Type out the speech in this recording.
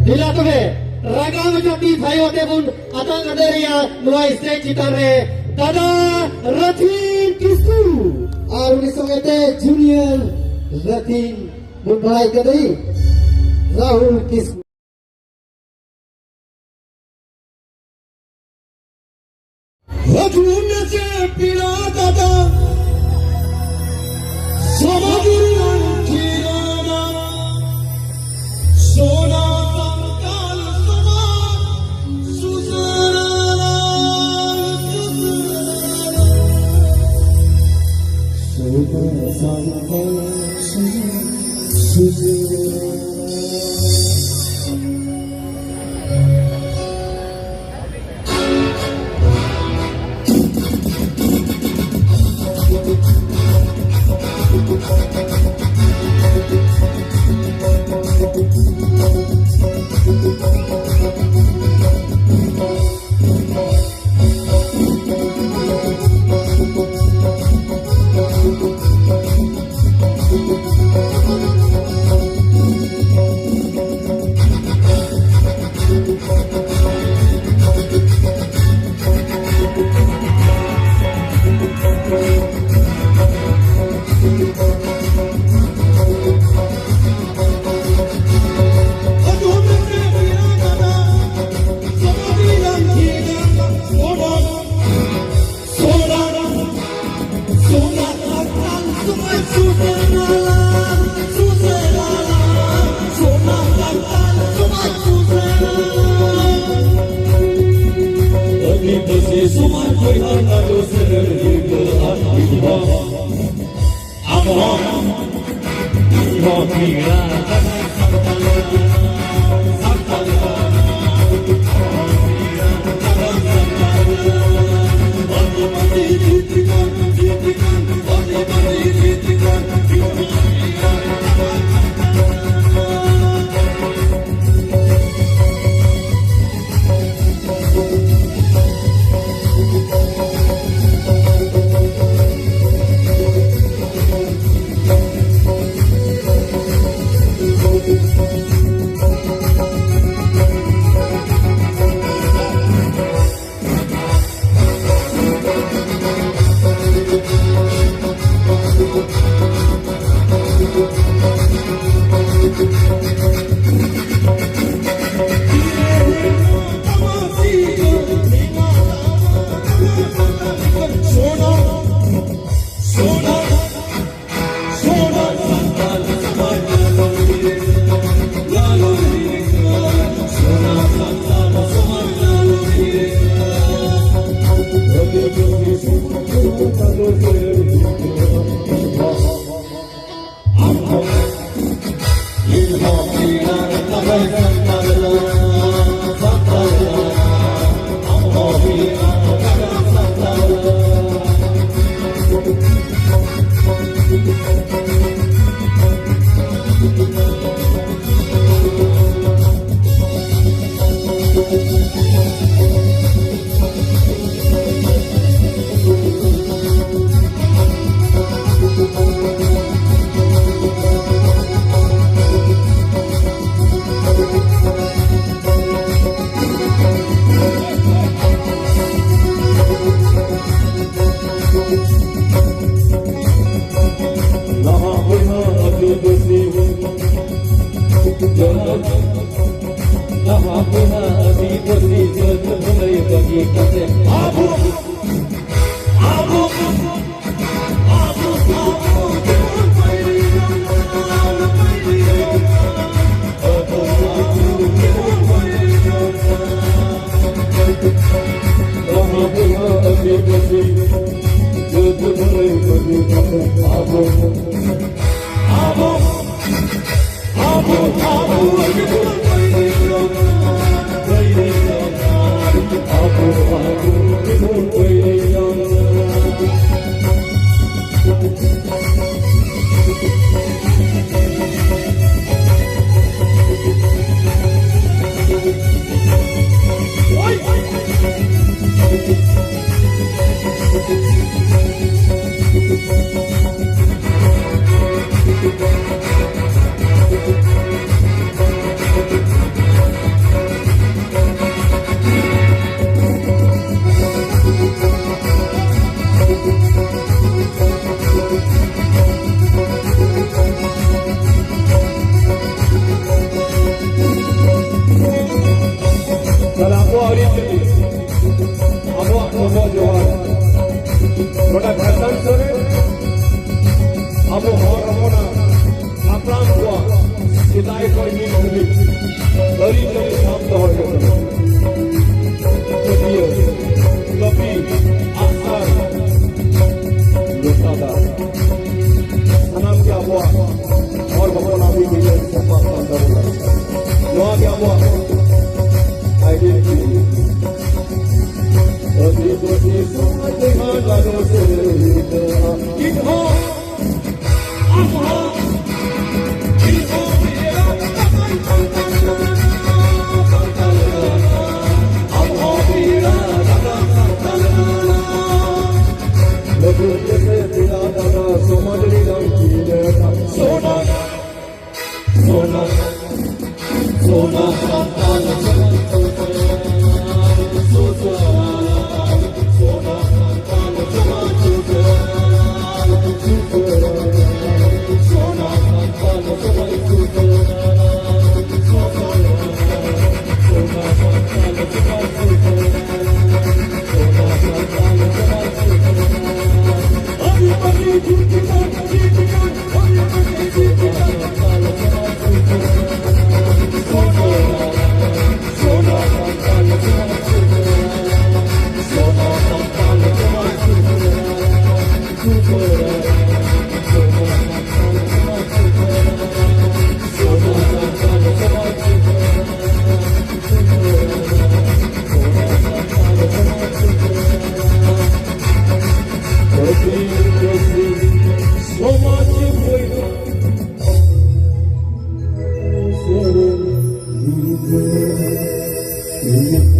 Bila tuve raga majoti thayo te bun atang aderia nuai stage chitare dada Rathin Kisku और उन्नीस सौ junior Rathin Mumbai कदई Rahul Kisku रथून से पीड़ा दादा समागिरन खीराना सोना संकाल समा सुसराना सोना संकाल सुसराना Salam hari ini. Awak semua Johor. Produk Hasan sore. Abu Harmona. Aplam tua. Kita ikut ini mungkin. Hari ini sam Johor. Kedia. Kopi. Asar. Lusada. Sanam ke abu. और भगवान अभी भी सफा करूँगा दुआ क्या हुआ आइडेंटिटी अभी तो ये समझ में जानो से इधर Thank you.